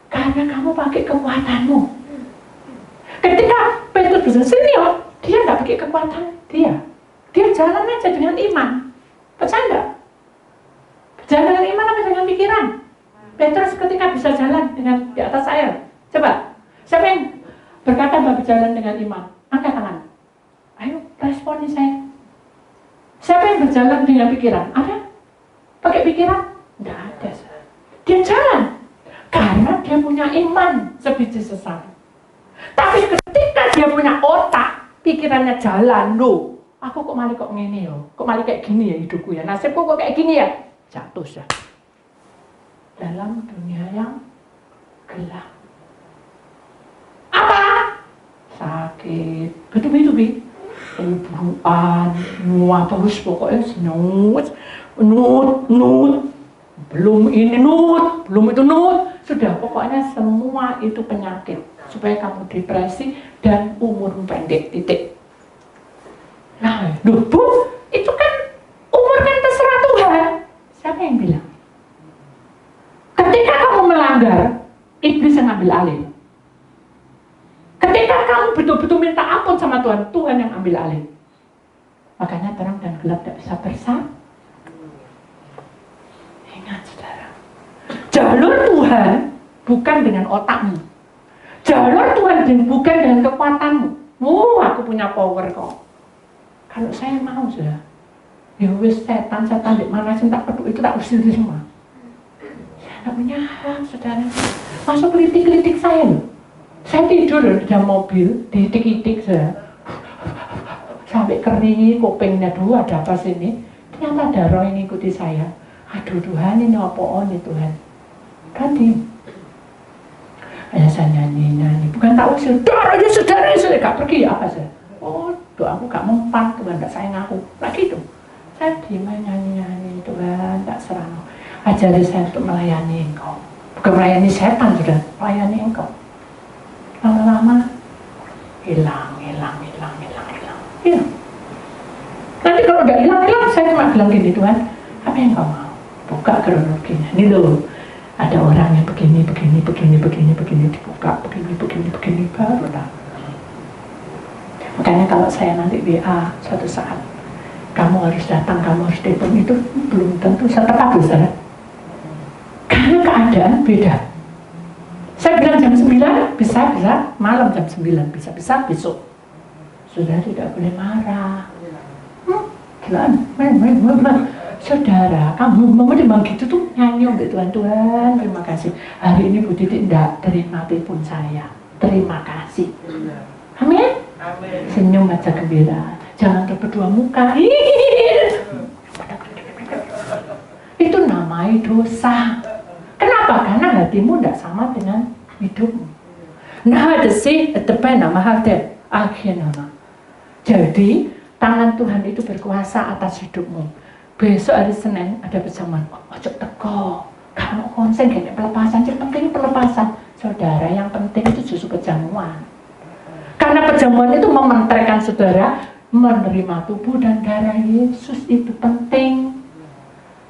karena kamu pakai kekuatanmu. Ketika Petrus bilang, sini dia gak pakai kekuatan dia jalan aja dengan iman. Percaya gak? Jalan dengan iman apa dengan pikiran? Petrus ketika bisa jalan dengan di atas air. Coba, siapa yang berkata bahwa berjalan dengan iman? Angkat tangan. Ayo, responi saya. Siapa yang berjalan dengan pikiran? Ada? Pakai pikiran? Tidak ada. Dia jalan karena dia punya iman sebiji sesat. Tapi ketika dia punya otak, pikirannya jalan, loh, aku kok malah kok ngene ya, kok malah kayak gini ya hidupku ya, nasibku kok kayak gini ya, jatuh ya. dalam dunia yang gelap. Apa? Sakit, betul-betul, buruan, terus pokoknya nut, belum ini nut, belum itu nut, sudah pokoknya semua itu penyakit supaya kamu depresi dan umurmu pendek, titik. Nah, Bu, itu kan umur kan terserah Tuhan. Siapa yang bilang? Ketika kamu melanggar, iblis yang ambil alih. Ketika kamu betul-betul minta ampun sama Tuhan, Tuhan yang ambil alih. Makanya terang dan gelap tidak bisa bersatu. Ingat saudara, jalur Tuhan bukan dengan otakmu. Jalur Tuhan bukan dengan kekuatanmu. Aku punya power kok. Kalau saya mau sudah, ya wis setan di mana sih tak peduli itu tak usir semua. Saya tidak punya hak, saudara. Masuk kritik saya loh. Saya tidur di dalam mobil, diitik-itik saya. Sampai kering, kupingnya dulu ada apa sini. Ternyata ada roh yang ikuti saya. Aduh Tuhan, ini apa-apa nih Tuhan. Ganti. Saya nyanyi. Bukan tak usir. Darahnya saudara, saya gak pergi ya apa saya. Oh, doaku gak mempan, Tuhan gak sayang aku. Lagi itu. Saya diam nyanyi. Tuhan tak serang. Ajari saya untuk melayani Engkau. Bukan melayani setan sudah, melayani Engkau. Lama-lama hilang. Nanti kalau udah hilang, saya cuma bilang gini, Tuhan, apa yang Kau mau? Buka kronologinya. Ini loh, ada orang yang begini, dibuka, begini, baru lah. Makanya kalau saya nanti WA suatu saat, kamu harus datang, kamu harus telepon, itu belum tentu saya tetap bisa. Karena keadaan beda. Saya bilang jam 9, bisa, malam jam 9, bisa, besok. Sudah tidak boleh marah. Saudara, kamu memang gitu tuh nyanyi untuk Tuhan, terima kasih. Hari ini Bu Titi tidak terima telepon saya. Terima kasih. Amin. Senyum aja gembira. Jangan berdua muka. Itu namanya dosa. Kenapa? Karena hatimu tidak sama dengan hidupmu. Nah, ada sih, tepan nama hati, akhir nama. Jadi, tangan Tuhan itu berkuasa atas hidupmu. Besok hari Senin ada perjamuan. Ojo teko. Kamu konsen kayak pelepasan. Yang penting pelepasan. Saudara, yang penting itu justru perjamuan. Karena perjamuan itu mementerkan saudara menerima tubuh dan darah Yesus, itu penting.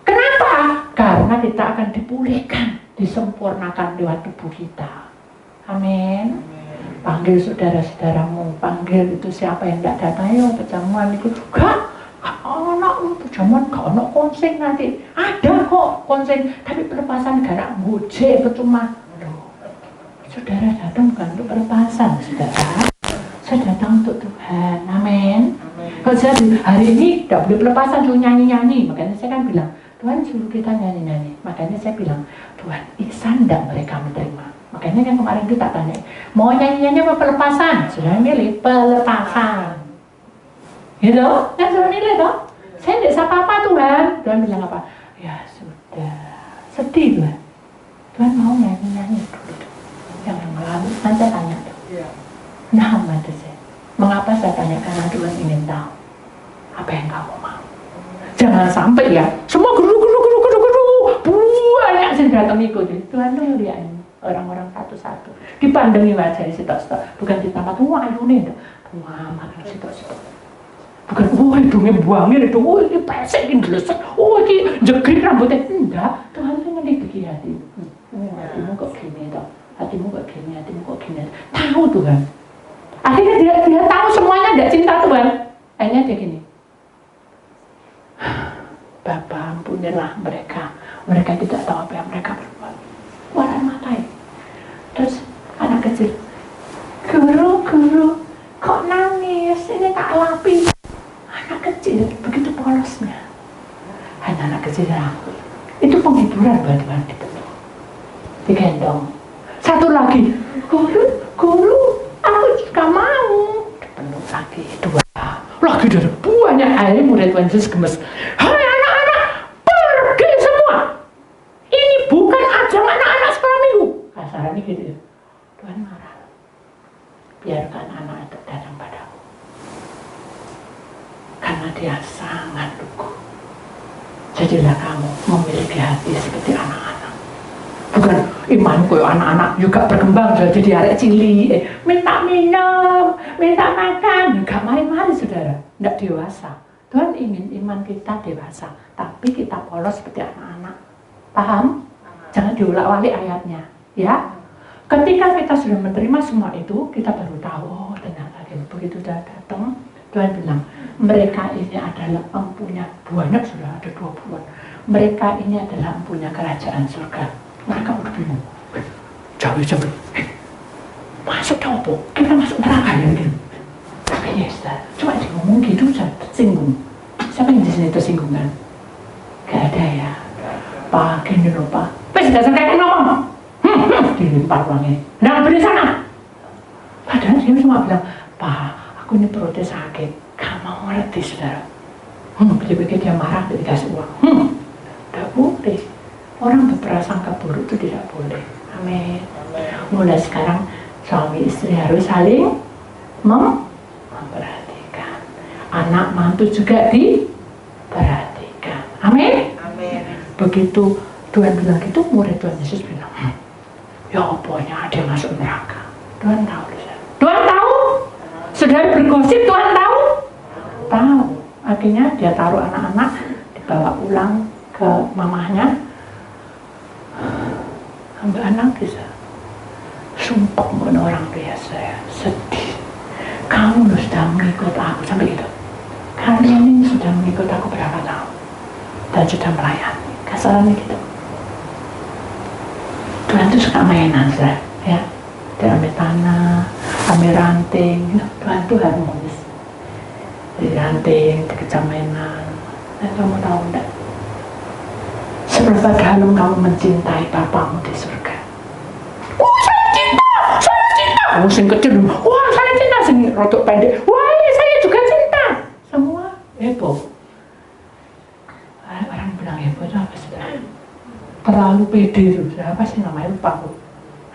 Kenapa? Karena kita akan dipulihkan, disempurnakan lewat tubuh kita. Amin. Panggil saudara-saudaramu, panggil itu siapa yang tidak datang, ayo perjamuan itu. Gak anak perjamuan, gak anak konsen nanti. Ada kok konsen, tapi pelepasan gara gojek percuma. Saudara datang bukan untuk pelepasan, saudara. Saya datang untuk Tuhan, amin. Kalau saya hari ini tidak boleh pelepasan, suruh nyanyi-nyanyi. Makanya saya kan bilang, Tuhan suruh kita nyanyi-nyanyi. Makanya saya bilang, Tuhan, ihsan tidak mereka menerima. Makanya kan kemarin kita tanya, mau nyanyi-nyanyi apa pelepasan? Sudah milih pelepasan. Gitu? Kan sudah milih toh? Saya tidak sapa apa Tuhan. Tuhan bilang apa? Ya sudah, sedih Tuhan. Tuhan mau nyanyi-nyanyi dulu. Yang lalu, nanti saya tanya tuh. Nah, mati saya. Mengapa saya tanya? Karena Tuhan ingin tahu apa yang kamu mau. Jangan sampai ya, semua guru, banyak sih datang ikuti. Tuhan tuh lihat orang-orang satu-satu. Dipandangi wajah sitok-sitok, bukan ditambah wah ini, Muhammad sitok-sitok. Bukan, hidungnya buangin itu, ini pesekin gelesek, ini jegrik rambutnya. Enggak, Tuhan tuh ngelidiki hati. Hatimu kok gini toh, hatimu kok gini. Tahu Tuhan. Akhirnya dia tahu semuanya tidak cinta Tuhan. Akhirnya dia gini, Bapa ampunilah mereka tidak tahu apa yang mereka berbuat. Warna matai. Terus anak kecil, guru, kok nangis? Ini tak lapi. Anak kecil begitu polosnya. Hanya anak kecil rambut. Itu penghiburan buat Tuhan dipeluk, digendong. Satu lagi, guru, aku juga mau. Dipeluk lagi, dua. Lagi dari banyak air murid Yesus gemes. Hai anak-anak, pergi semua. Ini bukan marah-marah gitu ya. Tuhan marah. Biarkan anak itu datang padaku. Karena dia sangat lugu. Jadilah kamu memiliki hati seperti anak-anak. Bukan iman kayak anak-anak juga berkembang jadi arek cilik, minta minum, minta makan, enggak mari-mari saudara, enggak dewasa. Tuhan ingin iman kita dewasa, tapi kita polos seperti anak-anak. Paham? Jangan diulang-alik ayatnya, ya. Ketika kita sudah menerima semua itu, kita baru tahu, oh ternyata begitu sudah datang, Tuhan bilang, mereka ini adalah empunya, banyak sudah ada 2 bulan. Mereka ini adalah empunya kerajaan surga. Mereka udah bingung. Jauh-jauh, masuk apa? Kita masuk neraka ya gitu. Iya, Ustaz. Cuma dia ngomong gitu, Ustaz, tersinggung. Siapa yang di sini tersinggung kan? Gak ada ya. Pak, gini loh Pak. Wes dasar kakek ngomong. Dilempar uangnya. Nah, beri sana. Padahal dia cuma bilang, Pak, aku ini perutnya sakit. Gak mau ngerti, saudara. Pikir-pikir dia marah, dia dikasih uang. Gak boleh. Orang berprasangka buruk itu tidak boleh. Amin. Mulai sekarang, suami istri harus saling memperhatikan. Anak mantu juga diperhatikan. Amin. Amin. Begitu Tuhan bilang gitu, murid Tuhan Yesus bilang, ya pokoknya dia masuk neraka. Tuhan tahu. Tuhan tahu. Saudara bergosip, Tuhan tahu. Tahu. Akhirnya dia taruh anak-anak, dibawa pulang ke mamahnya. Sampai anak bisa sumpah bukan orang biasa ya, sedih. Kamu sudah mengikut aku sampai gitu. Kalian ini sudah mengikut aku berapa tahun dan sudah melayani. Kasarannya gitu. Tuhan itu suka mainan, ya. Dia ambil tanah, ambil ranting. Tuhan itu harmonis. Di ranting, dikejar mainan. Dan kamu tahu enggak? Seberapa dalam kamu mencintai Bapamu di surga? Oh, saya cinta, saya cinta. Oh, sing kecil, wah saya cinta, sing rotok pendek, wah saya juga cinta. Semua heboh. Orang bilang heboh itu apa sih? Terlalu pede itu, apa sih namanya, lupa aku.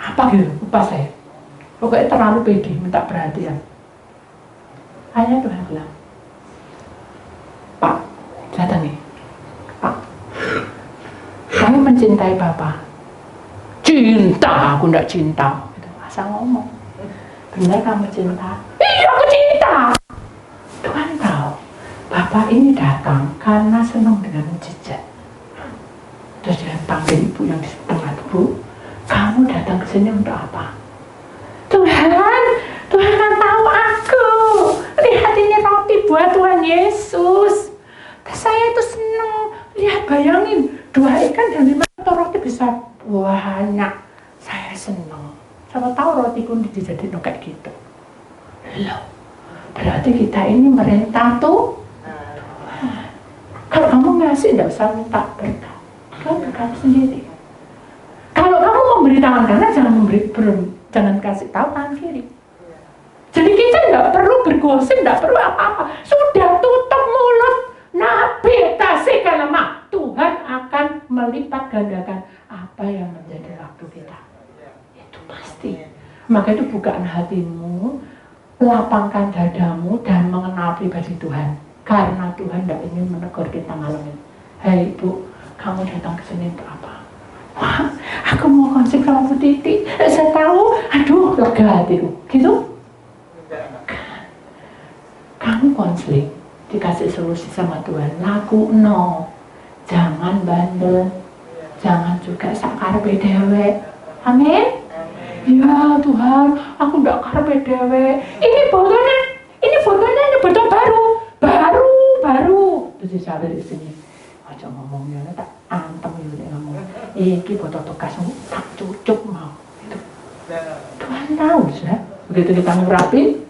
Apa gitu, lupa saya. Pokoknya terlalu pede, minta perhatian. Hanya Tuhan bilang, Pak, datang nih, Pak, kamu mencintai Bapak? Cinta, aku enggak cinta. Asal ngomong, benar kamu cinta? Iya, aku cinta. Tuhan tahu, Bapak ini datang karena senang dengan mujizat. Terus dia panggil ibu yang di tengah, Bu, kamu datang ke sini untuk apa? Tuhan kan tahu aku. Lihat ini roti buat Tuhan Yesus. Saya itu senang. Lihat, bayangin, 2 ikan dan 5 roti bisa banyak. Saya senang. Siapa tahu roti pun dijadiin kayak gitu. Loh, berarti kita ini merintah tuh. Kalau kamu ngasih, tidak usah minta berkat. Tuhan berkat sendiri. Kalau kamu memberi tangan kanan, jangan kasih tahu tangan kiri. Jadi kita nggak perlu bergosip, nggak perlu apa-apa. Sudah tutup mulut. Nabi kasihkan lemah. Tuhan akan melipat gandakan apa yang menjadi waktu kita. Itu pasti. Maka itu bukaan hatimu, lapangkan dadamu dan mengenal pribadi Tuhan. Karena Tuhan tidak ingin menegur kita malam ini. Hei Ibu, kamu datang ke sini untuk apa? Wah, aku mau konsep sama Bu Titi. Saya tahu, aduh, lega hatiku. Gitu? Kamu konseling, dikasih solusi sama Tuhan. Laku no, jangan bandel, jangan juga sakar dewe. Amin. Ya Tuhan, aku nggak karpe dewe. Ini botolnya ini botol baru. Terus saya di sini, aja ngomongnya, tak antem ya ngomong. Iki botol bekas tak cucuk mau. Itu. Tuhan tahu sudah. Begitu kita ngurapin,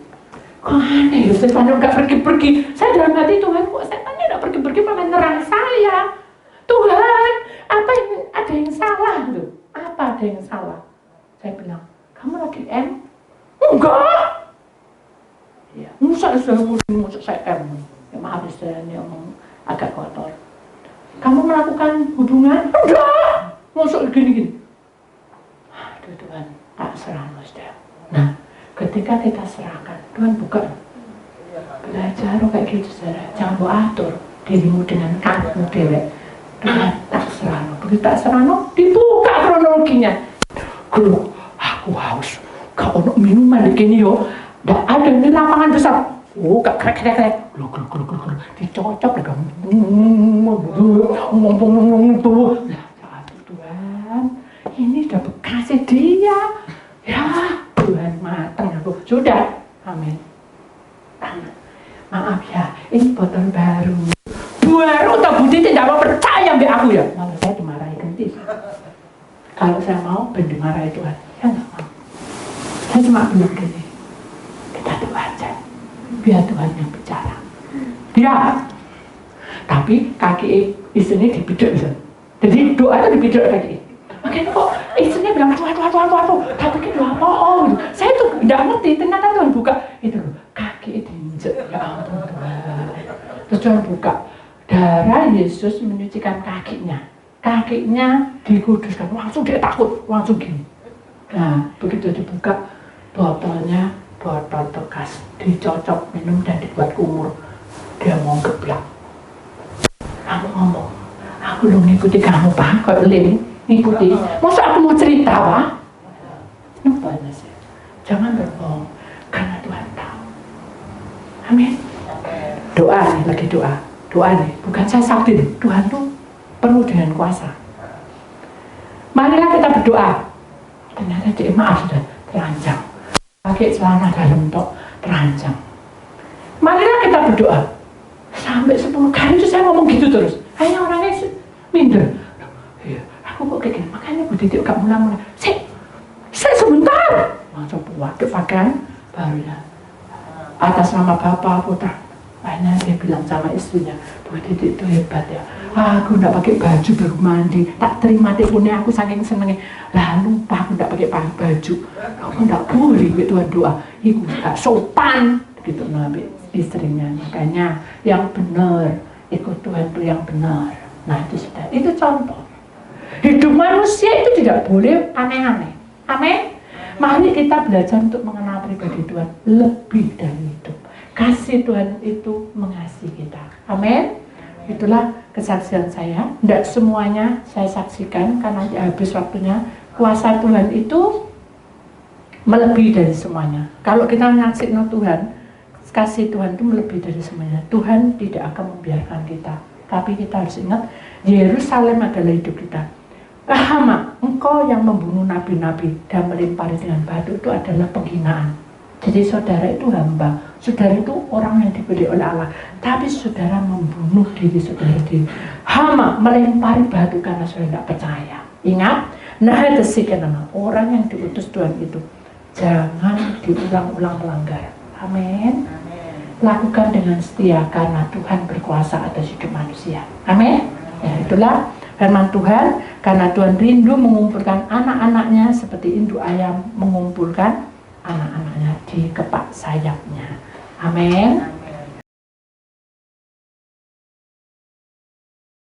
kok aneh ya, setan nggak pergi-pergi. Saya dalam hati, Tuhan kok setannya nggak pergi-pergi malah nyerang saya. Tuhan, ada yang salah tuh? Apa ada yang salah? Saya bilang, kamu lagi M? Enggak. Ya, musa saya M. Ya, maaf istilahnya ngomong agak kotor. Kamu melakukan hubungan? Enggak. Musuh gini-gini. Aduh Tuhan. ketika kita serahkan, Tuhan buka. Belajar kayak gitu saudara. Jangan mau atur dirimu dengan kamu dewek. Tuhan tak serano. Begitu tak serano, dibuka kronologinya. Kalau aku haus, gak ono minuman di kini yo. Nggak ada ini lapangan besar. Oh, gak krek. Dicocok lagi. Tuh. Tuhan, ini udah bekasnya dia. Ya, Tuhan matang aku. Sudah. Amin. Maaf ya, ini botol baru. Baru tak Budi tidak mau percaya mbak aku ya. Malah saya dimarahi gentis. Kalau saya mau, ben dimarahi Tuhan. Saya nggak mau. Saya cuma bilang gini, kita doa aja. Biar Tuhan yang bicara. Dia. Tapi kaki istrinya dipiduk. Jadi doa itu dipiduk kaki. Makanya kok istrinya bilang Tuhan. Tapi kan doa apa? Saya tuh tidak ngerti. Ternyata Tuhan buka itu loh. Kaki itu diinjek. Ya ampun Tuhan. Terus Tuhan buka. Darah Yesus menyucikan kakinya. Kakinya dikuduskan. Langsung dia takut. Langsung gini. Nah begitu dibuka botolnya. Botol bekas. Dicocok minum dan dibuat kumur. Dia mau geblak. Aku ngomong. Aku lu ngikuti kamu Pak. Kok Lin ngikuti. Masa aku mau cerita Pak? Nampak sih. Jangan berbohong. Karena Tuhan tahu. Amin. Doa nih, lagi doa. Doa nih, bukan saya sakti nih. Tuhan tuh penuh dengan kuasa. Marilah kita berdoa. Ternyata dia maaf sudah telanjang. Pakai celana dalam tok telanjang. Marilah kita berdoa. Sampai 10 kali itu saya ngomong gitu terus. Hanya orangnya minder. Ya, aku kok kayak gini. Makanya Bu Titi gak mulai-mulai. Saya sebentar. Langsung waktu pakaian barunya atas nama Bapak Putra. Akhirnya dia bilang sama istrinya, Bu Titi itu hebat ya. Aku nggak pakai baju baru mandi, tak terima teleponnya aku saking senengnya. Lalu lupa aku nggak pakai baju. Aku nggak boleh Tuhan doa. Iku nggak sopan gitu nabi istrinya. Makanya yang benar ikut Tuhan itu yang benar. Nah itu sudah, itu contoh. Hidup manusia itu tidak boleh aneh-aneh. Amin. Mari kita belajar untuk mengenal pribadi Tuhan lebih dari itu. Kasih Tuhan itu mengasihi kita. Amin. Itulah kesaksian saya. Tidak semuanya saya saksikan karena habis waktunya. Kuasa Tuhan itu melebihi dari semuanya. Kalau kita menyaksikan Tuhan, kasih Tuhan itu melebihi dari semuanya. Tuhan tidak akan membiarkan kita. Tapi kita harus ingat, Yerusalem adalah hidup kita. Hama, engkau yang membunuh nabi-nabi dan melempari dengan batu itu adalah penghinaan. Jadi saudara itu hamba, saudara itu orang yang diberi oleh Allah. Tapi saudara membunuh diri saudara sendiri. Hama, melempari batu karena saudara tidak percaya. Ingat, nah itu sih kenapa orang yang diutus Tuhan itu jangan diulang-ulang melanggar. Amin. Lakukan dengan setia karena Tuhan berkuasa atas hidup manusia. Amin. Ya, itulah firman Tuhan. Karena Tuhan rindu mengumpulkan anak-anaknya seperti induk ayam mengumpulkan anak-anaknya di kepak sayapnya. Amin.